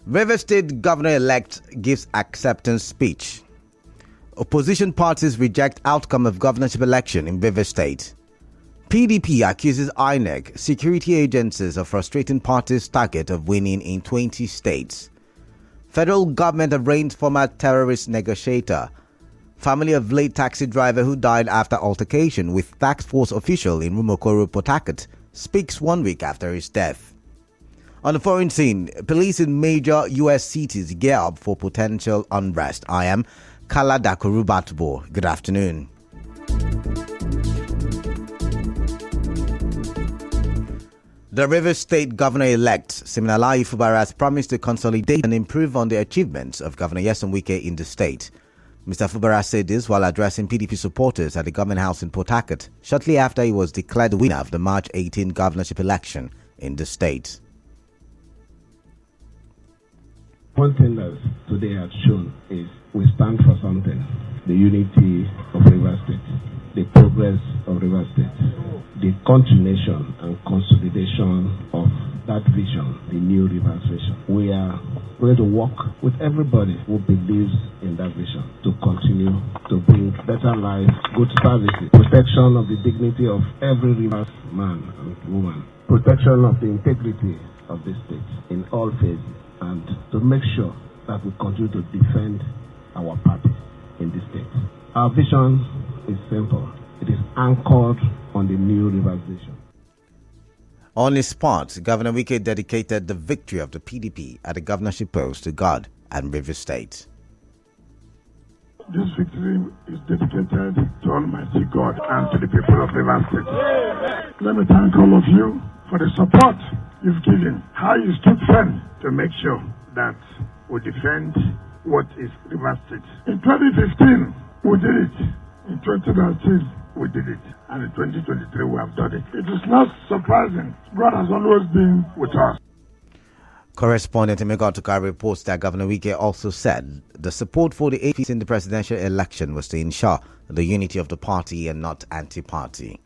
River State Governor-elect gives acceptance speech. Opposition parties reject outcome of governorship election in River State. PDP accuses INEC, security agencies, of frustrating party's target of winning in 20 states. Federal government arraigned former terrorist negotiator. Family of late taxi driver who died after altercation with tax force official in Rumokoro, Port Harcourt, speaks 1 week after his death. On the foreign scene, police in major U.S. cities gear up for potential unrest. I am Kala Dakurubatbo. Good afternoon. The River State Governor-elect, Siminalayi Fubara, has promised to consolidate and improve on the achievements of Governor Nyesom Wike in the state. Mr. Fubara said this while addressing PDP supporters at the Government House in Port Harcourt, shortly after he was declared the winner of the March 18 governorship election in the state. One thing that today has shown is we stand for something: the unity of River State, the progress of River State, the continuation and consolidation of that vision, the new River vision. We are going to work with everybody who believes in that vision to continue to bring better life, good services, protection of the dignity of every River man and woman, protection of the integrity of the state in all phases, and to make sure that we continue to defend our party in the state. Our vision is simple. It is anchored on the new River vision. On his part, Governor Wike dedicated the victory of the PDP at the governorship post to God and River State. This victory is dedicated to Almighty God and to the people of River State. Let me thank all of you for the support you've given, how you stood firm to make sure that we defend what is River State. In 2015, we did it. In 2019, we did it. And in 2023, we have done it. It is not surprising. God has always been with us. Correspondent Emeka reports that Governor Wike also said the support for the APC in the presidential election was to ensure the unity of the party and not anti-party.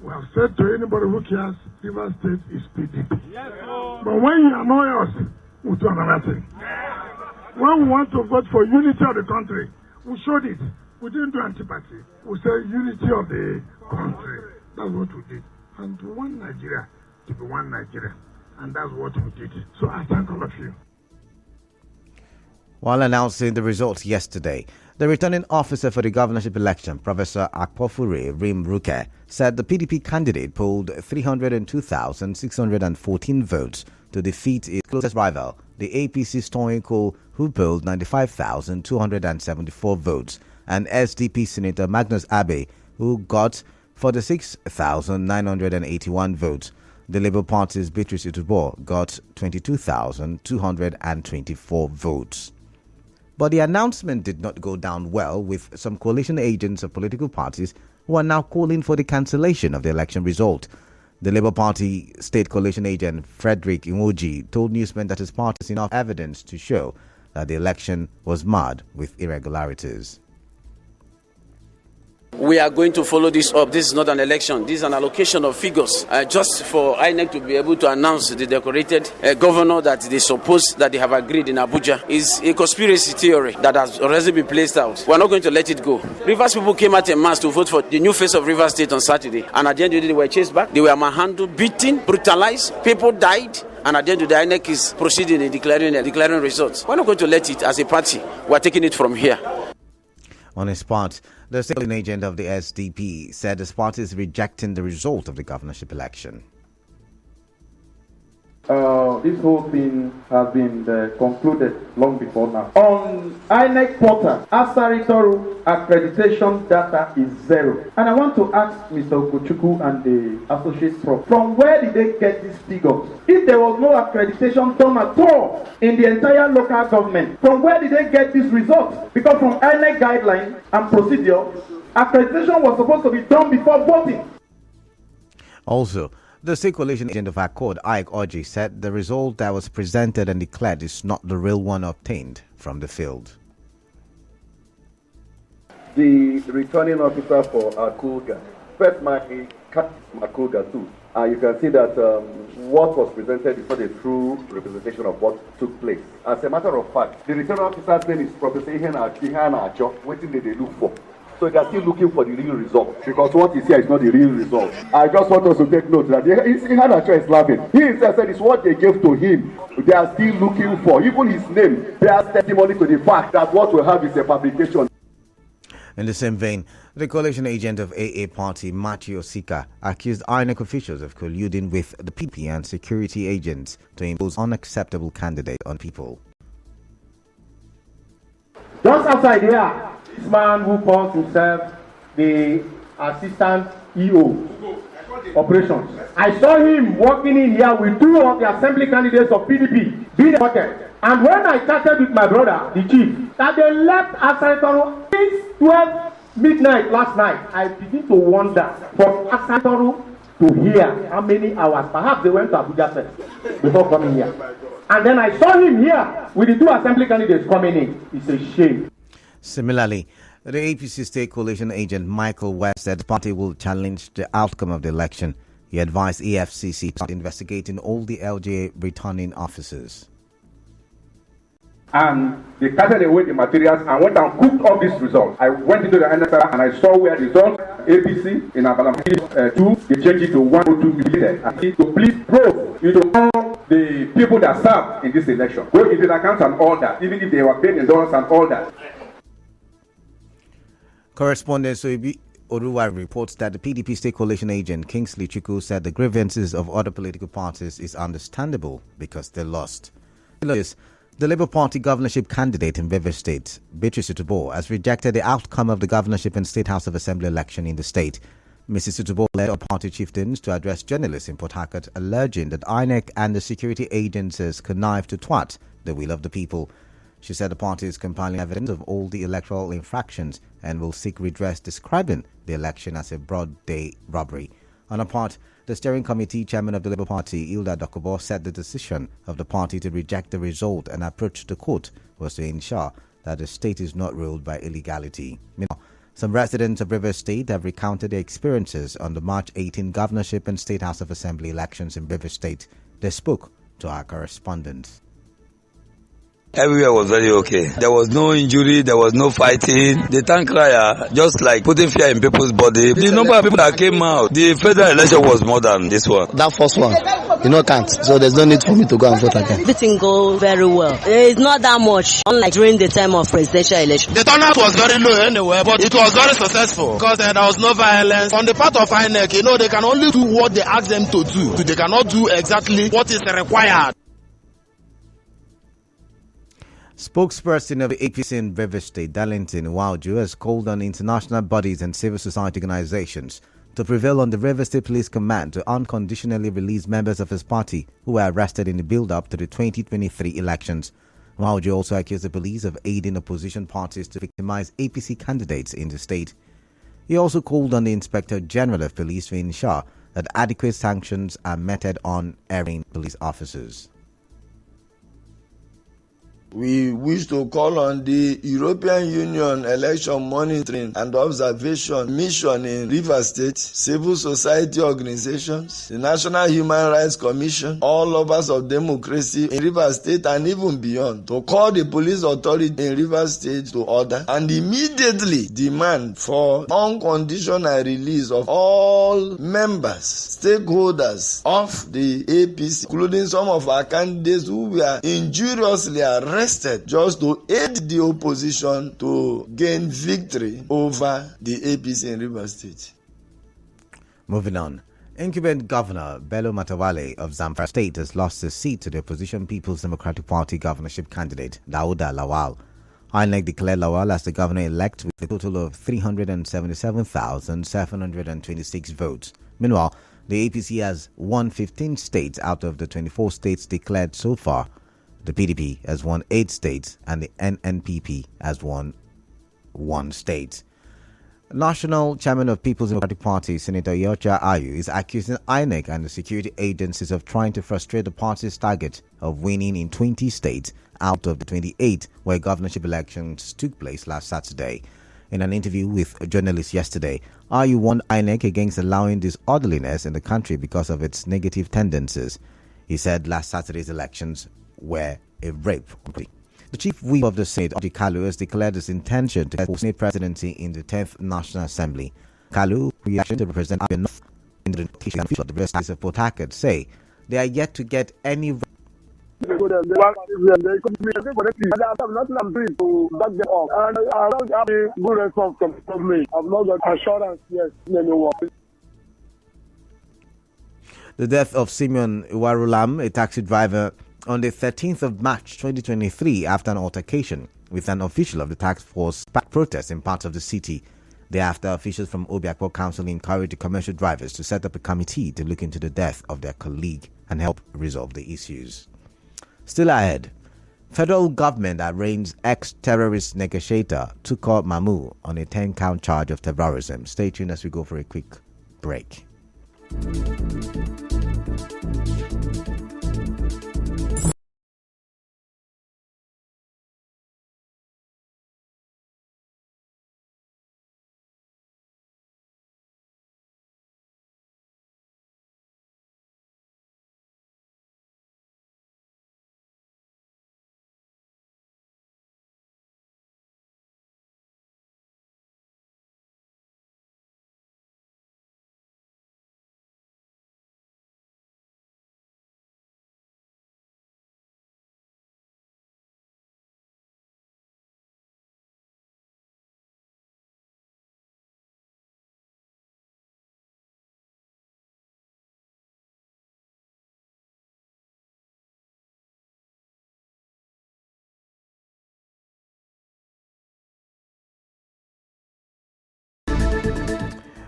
We have said to anybody who cares, River State is PDP. Yes, but when you annoy us, we do another thing. When we want to vote for unity of the country, we showed it. We didn't do anti-party. We said unity of the country. That's what we did. And to one Nigeria, to be one Nigeria. And that's what we did. So I thank all of you. While announcing the results yesterday, the returning officer for the governorship election, Professor Akpofure Rimruke, said the PDP candidate polled 302,614 votes to defeat its closest rival, the APC Stoyan Cole, who polled 95,274 votes, and SDP Senator Magnus Abe, who got 46,981 votes. The Labour Party's Beatrice Utubo got 22,224 votes. But the announcement did not go down well, with some coalition agents of political parties who are now calling for the cancellation of the election result. The Labour Party state coalition agent Frederick Imoji told newsmen that his party has enough evidence to show that the election was marred with irregularities. We are going to follow this up. This is not an election. This is an allocation of figures just for INEC to be able to announce the decorated governor that they suppose that they have agreed in Abuja is a conspiracy theory that has already been placed out. We are not going to let it go. Rivers people came out en mass to vote for the new face of Rivers State on Saturday, and at the end of the day, they were chased back. They were manhandled, beaten, brutalized. People died. And at the end of the day, INEC is proceeding in declaring results. We are not going to let it as a party. We are taking it from here. On his part, the state agent of the SDP said his party is rejecting the result of the governorship election. This whole thing has been concluded long before now. On INEC portal, Asaritoru accreditation data is 0. And I want to ask Mr. Okuchukwu and the associate prof, from where did they get these figures? If there was no accreditation done at all in the entire local government, from where did they get these results? Because from INEC guidelines and procedure, accreditation was supposed to be done before voting. Also, the state coalition agent of Accord, Ike Oji, said the result that was presented and declared is not the real one obtained from the field. The returning officer for Akulga, first my Makulga too, You can see that what was presented is not a true representation of what took place. As a matter of fact, the return officer's name is Professor Ihe waiting they look for. So they are still looking for the real result, because what is here is not the real result. I just want us to take note that Ihe is laughing. He himself said it's what they gave to him. They are still looking for. Even his name bears testimony to the fact that what we have is a fabrication. In the same vein, the coalition agent of AA party, Matthew Osika, accused INEC officials of colluding with the PDP and security agents to impose unacceptable candidate on people. Just outside here, this man who calls himself the assistant EO operations. I saw him walking in here with two of the assembly candidates of PDP being elected. And when I chatted with my brother, the chief, that they left Asantoro since 12 midnight last night, I begin to wonder from Asantoro to here how many hours. Perhaps they went to Abuja first before coming here. And then I saw him here with the two assembly candidates coming in. It's a shame. Similarly, the APC state coalition agent Michael West said the party will challenge the outcome of the election. He advised EFCC to start investigating all the LGA returning officers. And they carted away the materials and went and cooked up these results. I went into the NSR and I saw where the results APC in Abalam 2, they changed it to 102 million. And to please probe all the people that served in this election. Go into the accounts and all that, even if they were paid in dollars and all that. Correspondent Soibi Oruwa reports that the PDP state coalition agent Kingsley Chukwu said the grievances of other political parties is understandable because they lost. The Labour Party governorship candidate in Rivers State, Beatrice Utubo, has rejected the outcome of the governorship and State House of Assembly election in the state. Mrs. Utubo led her party chieftains to address journalists in Port Harcourt, alleging that INEC and the security agencies connived to thwart the will of the people. She said the party is compiling evidence of all the electoral infractions and will seek redress, describing the election as a broad-day robbery. On her part, the steering committee chairman of the Labour Party, Hilda Dokubo, said the decision of the party to reject the result and approach the court was to ensure that the state is not ruled by illegality. Meanwhile, some residents of Rivers State have recounted their experiences on the March 18 governorship and State House of Assembly elections in Rivers State. They spoke to our correspondent. Everywhere was very okay. There was no injury, there was no fighting. The tank crier, just like putting fear in people's body. The number of people that came out, the federal election was more than this one. That first one, can't. So there's no need for me to go and vote again. Everything goes very well. It's not that much, unlike during the time of presidential election. The turnout was very low anyway, but it was very successful because there was no violence. On the part of INEC, they can only do what they ask them to do. They cannot do exactly what is required. Spokesperson of the APC in Rivers State, Darlington Wauju, has called on international bodies and civil society organizations to prevail on the Rivers State Police Command to unconditionally release members of his party who were arrested in the build-up to the 2023 elections. Wauju also accused the police of aiding opposition parties to victimize APC candidates in the state. He also called on the Inspector General of Police to ensure that adequate sanctions are meted on erring police officers. We wish to call on the European Union Election Monitoring and Observation Mission in Rivers State, civil society organizations, the National Human Rights Commission, all lovers of democracy in Rivers State and even beyond, to call the police authority in Rivers State to order and immediately demand for unconditional release of all members, stakeholders of the APC, including some of our candidates who were injuriously arrested just to aid the opposition to gain victory over the APC in Rivers State. Moving on. Incumbent Governor Bello Matawale of Zamfara State has lost his seat to the opposition People's Democratic Party governorship candidate, Dauda Lawal. INEC declared Lawal as the governor-elect with a total of 377,726 votes. Meanwhile, the APC has won 15 states out of the 24 states declared so far. The PDP has won 8 states and the NNPP has won 1 state. National Chairman of People's Democratic Party, Senator Yocha Ayu, is accusing INEC and the security agencies of trying to frustrate the party's target of winning in 20 states out of the 28 where governorship elections took place last Saturday. In an interview with journalists yesterday, Ayu warned INEC against allowing disorderliness in the country because of its negative tendencies. He said last Saturday's elections were a rape. The chief whip of the Senate, Orji Kalu, has declared his intention to get Senate presidency in the 10th National Assembly. Kalu, reaction to represent Abia North in the notation of the rest of Port Harcourt, say they are yet to get any. And I don't have a good response from me. I've not got assurance yet in anyone. The death of Simeon Iwarulam, a taxi driver, on the 13th of March 2023 after an altercation with an official of the task force backed protests in parts of the city. Thereafter, officials from Obiakpo Council encouraged the commercial drivers to set up a committee to look into the death of their colleague and help resolve the issues. Still ahead, federal government arraigns ex-terrorist negotiator Tukur Mamu on a 10-count charge of terrorism. Stay tuned as we go for a quick break.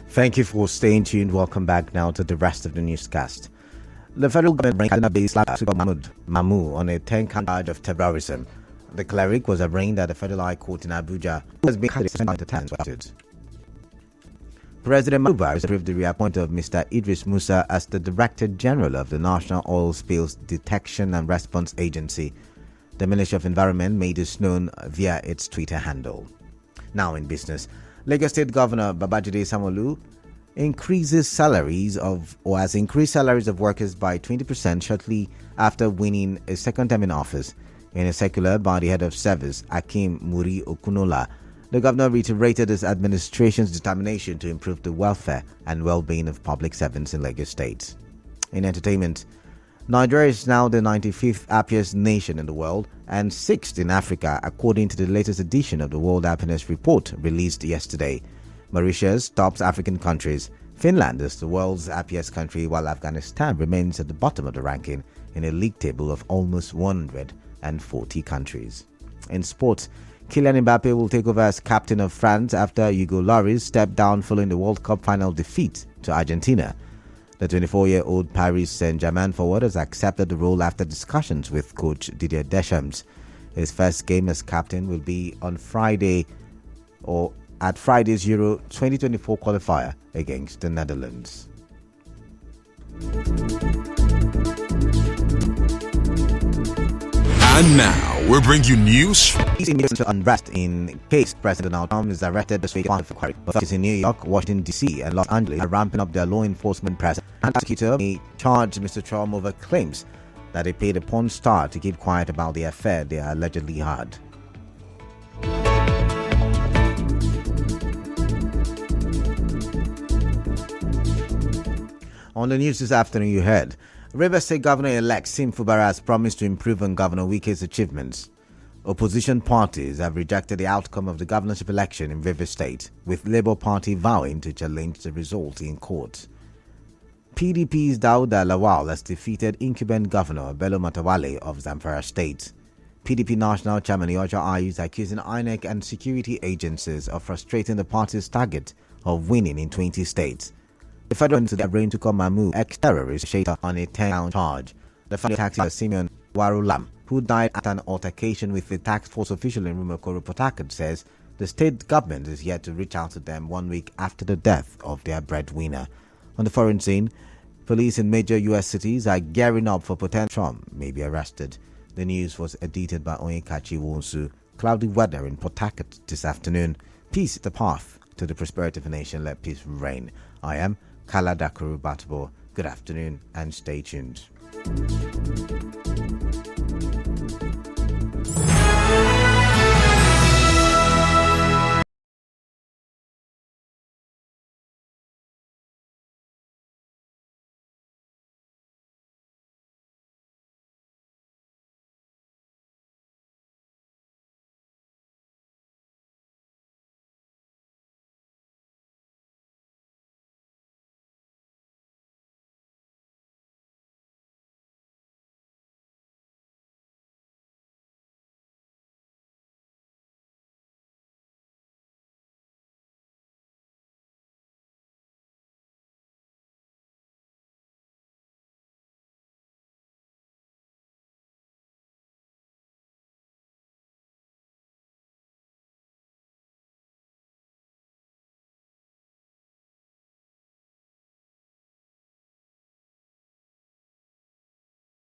Thank you for staying tuned. Welcome back now to the rest of the newscast. The federal government arraigned Mamu on a 10-count charge of terrorism. The cleric was arraigned at the Federal High Court in Abuja, who has been sentenced. President Mahmoud has approved the reappointment of Mr. Idris Musa as the Director General of the National Oil Spills Detection and Response Agency. The Ministry of Environment made this known via its Twitter handle. Now in business, Lagos State Governor Babajide Sanwo-Olu has increased salaries of workers by 20% shortly after winning a second term in office. In a circular by the head of service, Akim Muri Okunola, the governor reiterated his administration's determination to improve the welfare and well-being of public servants in Lagos State. In entertainment, Nigeria is now the 95th happiest nation in the world and 6th in Africa, according to the latest edition of the World Happiness Report released yesterday. Mauritius tops African countries. Finland is the world's happiest country, while Afghanistan remains at the bottom of the ranking in a league table of almost 140 countries. In sports, Kylian Mbappe will take over as captain of France after Hugo Lloris stepped down following the World Cup final defeat to Argentina. The 24-year-old Paris Saint-Germain forward has accepted the role after discussions with coach Didier Deschamps. His first game as captain will be on Friday or at Friday's Euro 2024 qualifier against the Netherlands. And now, we'll bring you news. To unrest in case President Donald Trump is arrested this week for inquiry. Authorities in New York, Washington, D.C., and Los Angeles are ramping up their law enforcement presence. And prosecutor may charge Mr. Trump over claims that he paid a porn star to keep quiet about the affair they allegedly had. On the news this afternoon, you heard Rivers State Governor-elect Sim Fubara has promised to improve on Governor Wike's achievements. Opposition parties have rejected the outcome of the governorship election in Rivers State, with Labour Party vowing to challenge the result in court. PDP's Dauda Lawal has defeated incumbent Governor Bello Matawale of Zamfara State. PDP National Chairman Yoja Ayu is accusing INEC and security agencies of frustrating the party's target of winning in 20 states. The federal government arraigned Tukur Mamu, ex-terrorist negotiator, on a 10-count charge. The federal taxi Simeon Iwarulam, who died at an altercation with a task force official in Rumokoro, Port Harcourt, says the state government is yet to reach out to them 1 week after the death of their breadwinner. On the foreign scene, police in major U.S. cities are gearing up for potential Trump may be arrested. The news was edited by Onyekachi Wonsu. Cloudy weather in Port Harcourt this afternoon. Peace is the path to the prosperity of a nation. Let peace reign. I am Kala Dakuru Batabo. Good afternoon and stay tuned.